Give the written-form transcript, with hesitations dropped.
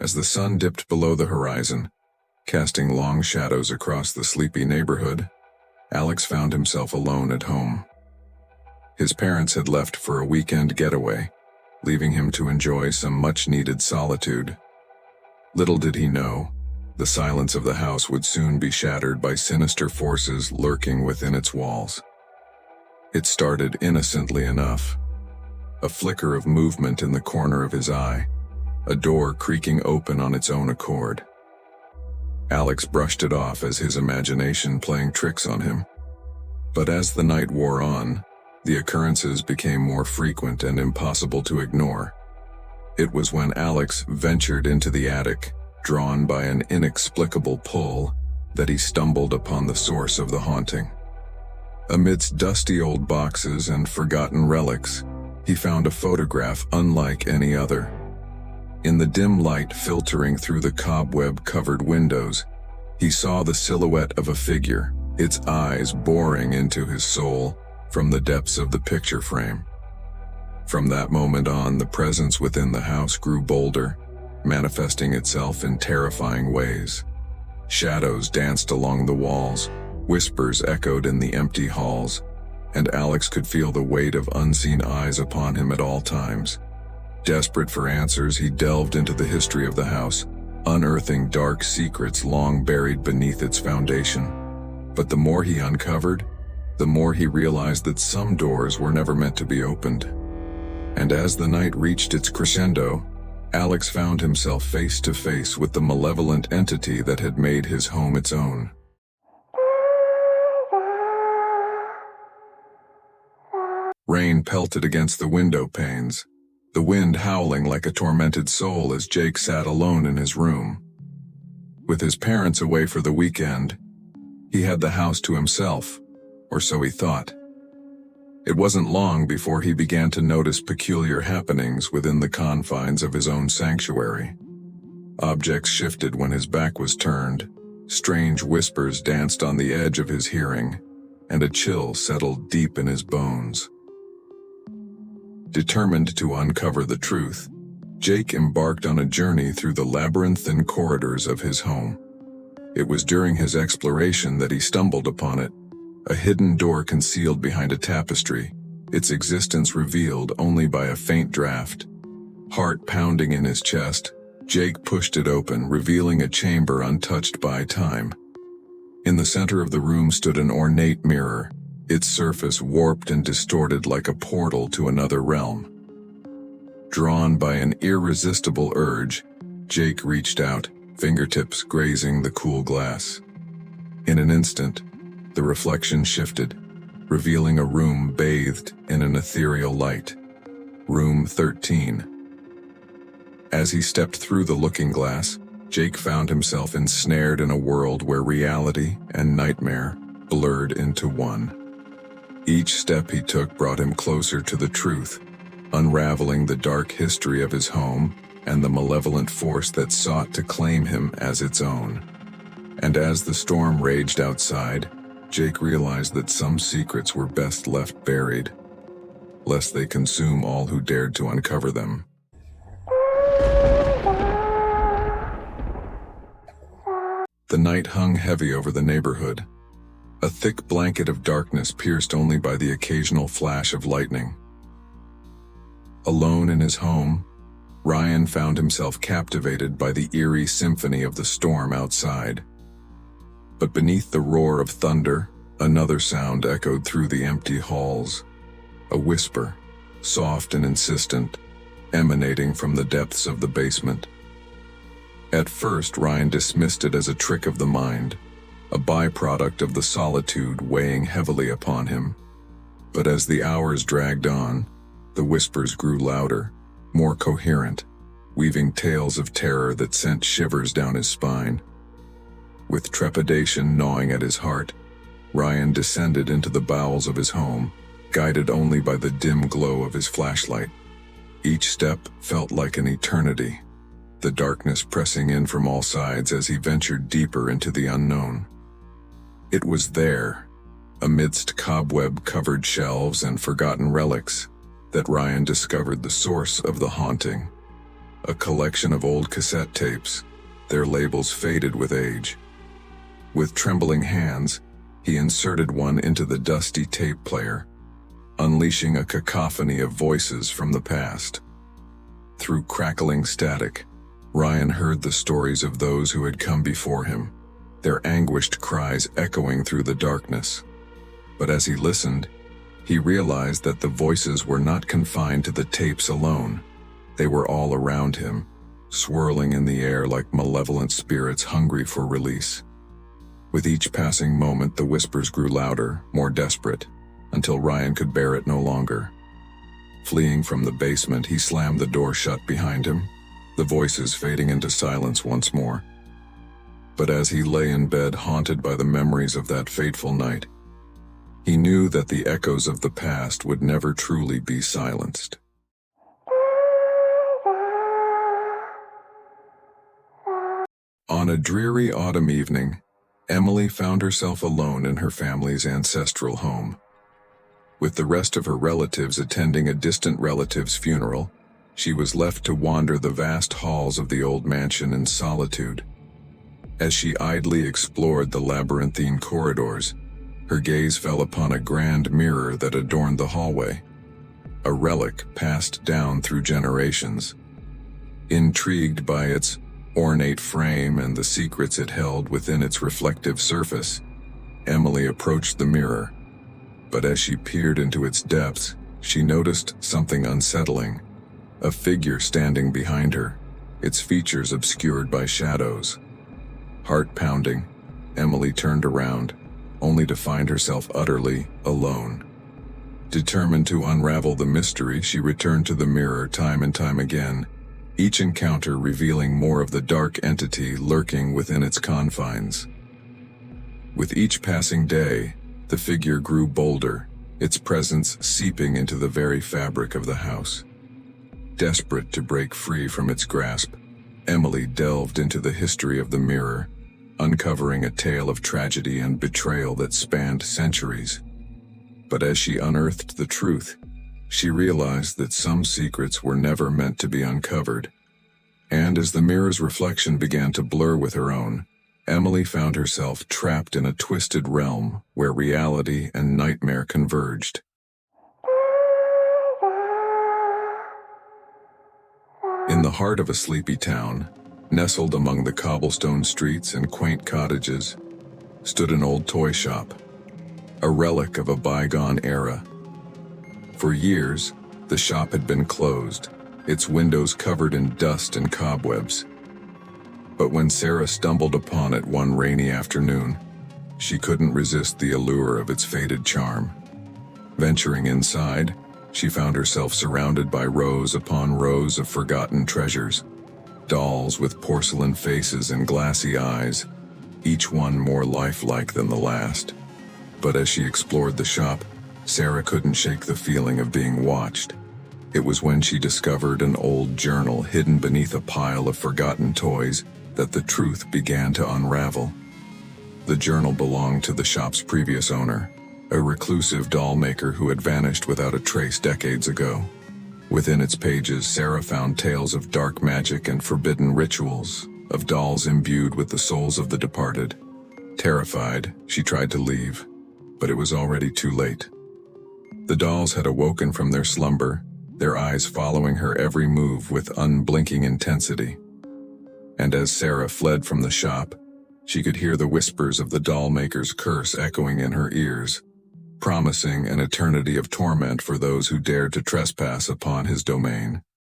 As the sun dipped below the horizon, casting long shadows across the sleepy neighborhood, Alex found himself alone at home. His parents had left for a weekend getaway, leaving him to enjoy some much-needed solitude. Little did he know, the silence of the house would soon be shattered by sinister forces lurking within its walls. It started innocently enough. A flicker of movement in the corner of his eye, a door creaking open on its own accord. Alex brushed it off as his imagination playing tricks on him. But as the night wore on, the occurrences became more frequent and impossible to ignore. It was when Alex ventured into the attic, drawn by an inexplicable pull, that he stumbled upon the source of the haunting. Amidst dusty old boxes and forgotten relics, he found a photograph unlike any other. In the dim light filtering through the cobweb-covered windows, he saw the silhouette of a figure, its eyes boring into his soul from the depths of the picture frame. From that moment on, the presence within the house grew bolder, manifesting itself in terrifying ways. Shadows danced along the walls, whispers echoed in the empty halls, and Alex could feel the weight of unseen eyes upon him at all times. Desperate for answers, he delved into the history of the house, unearthing dark secrets long buried beneath its foundation. But the more he uncovered, the more he realized that some doors were never meant to be opened. And as the night reached its crescendo, Alex found himself face to face with the malevolent entity that had made his home its own. Rain pelted against the window panes, the wind howling like a tormented soul as Jake sat alone in his room. With his parents away for the weekend, he had the house to himself, or so he thought. It wasn't long before he began to notice peculiar happenings within the confines of his own sanctuary. Objects shifted when his back was turned, strange whispers danced on the edge of his hearing, and a chill settled deep in his bones. Determined to uncover the truth, Jake embarked on a journey through the labyrinthine corridors of his home. It was during his exploration that he stumbled upon it, a hidden door concealed behind a tapestry, its existence revealed only by a faint draft. Heart pounding in his chest, Jake pushed it open, revealing a chamber untouched by time. In the center of the room stood an ornate mirror, its surface warped and distorted like a portal to another realm. Drawn by an irresistible urge, Jake reached out, fingertips grazing the cool glass. In an instant, the reflection shifted, revealing a room bathed in an ethereal light. Room 13. As he stepped through the looking glass, Jake found himself ensnared in a world where reality and nightmare blurred into one. Each step he took brought him closer to the truth, unraveling the dark history of his home and the malevolent force that sought to claim him as its own. And as the storm raged outside, Jake realized that some secrets were best left buried, lest they consume all who dared to uncover them. The night hung heavy over the neighborhood, a thick blanket of darkness pierced only by the occasional flash of lightning. Alone in his home, Ryan found himself captivated by the eerie symphony of the storm outside. But beneath the roar of thunder, another sound echoed through the empty halls, a whisper, soft and insistent, emanating from the depths of the basement. At first, Ryan dismissed it as a trick of the mind, a byproduct of the solitude weighing heavily upon him. But as the hours dragged on, the whispers grew louder, more coherent, weaving tales of terror that sent shivers down his spine. With trepidation gnawing at his heart, Ryan descended into the bowels of his home, guided only by the dim glow of his flashlight. Each step felt like an eternity, the darkness pressing in from all sides as he ventured deeper into the unknown. It was there, amidst cobweb-covered shelves and forgotten relics, that Ryan discovered the source of the haunting. a collection of old cassette tapes, their labels faded with age. With trembling hands, he inserted one into the dusty tape player, unleashing a cacophony of voices from the past. Through crackling static, Ryan heard the stories of those who had come before him, their anguished cries echoing through the darkness. But as he listened, he realized that the voices were not confined to the tapes alone. They were all around him, swirling in the air like malevolent spirits hungry for release. With each passing moment, the whispers grew louder, more desperate, until Ryan could bear it no longer. Fleeing from the basement, he slammed the door shut behind him, the voices fading into silence once more. But as he lay in bed, haunted by the memories of that fateful night, he knew that the echoes of the past would never truly be silenced. On a dreary autumn evening, Emily found herself alone in her family's ancestral home. With the rest of her relatives attending a distant relative's funeral, she was left to wander the vast halls of the old mansion in solitude. As she idly explored the labyrinthine corridors, her gaze fell upon a grand mirror that adorned the hallway, a relic passed down through generations. Intrigued by its ornate frame and the secrets it held within its reflective surface, Emily approached the mirror. But as she peered into its depths, she noticed something unsettling. A figure standing behind her, its features obscured by shadows. Heart pounding, Emily turned around, only to find herself utterly alone. Determined to unravel the mystery, she returned to the mirror time and time again, each encounter revealing more of the dark entity lurking within its confines. With each passing day, the figure grew bolder, its presence seeping into the very fabric of the house. Desperate to break free from its grasp, Emily delved into the history of the mirror, uncovering a tale of tragedy and betrayal that spanned centuries. But as she unearthed the truth, she realized that some secrets were never meant to be uncovered. And as the mirror's reflection began to blur with her own, Emily found herself trapped in a twisted realm where reality and nightmare converged. In the heart of a sleepy town, nestled among the cobblestone streets and quaint cottages, stood an old toy shop, a relic of a bygone era. For years, the shop had been closed, its windows covered in dust and cobwebs. But when Sarah stumbled upon it one rainy afternoon, she couldn't resist the allure of its faded charm. Venturing inside, she found herself surrounded by rows upon rows of forgotten treasures, dolls with porcelain faces and glassy eyes, each one more lifelike than the last. But as she explored the shop, Sarah couldn't shake the feeling of being watched. It was when she discovered an old journal hidden beneath a pile of forgotten toys that the truth began to unravel. The journal belonged to the shop's previous owner, a reclusive doll maker who had vanished without a trace decades ago. Within its pages, Sarah found tales of dark magic and forbidden rituals, of dolls imbued with the souls of the departed. Terrified, she tried to leave, but it was already too late. The dolls had awoken from their slumber, their eyes following her every move with unblinking intensity. And as Sarah fled from the shop, she could hear the whispers of the doll maker's curse echoing in her ears, promising an eternity of torment for those who dared to trespass upon his domain.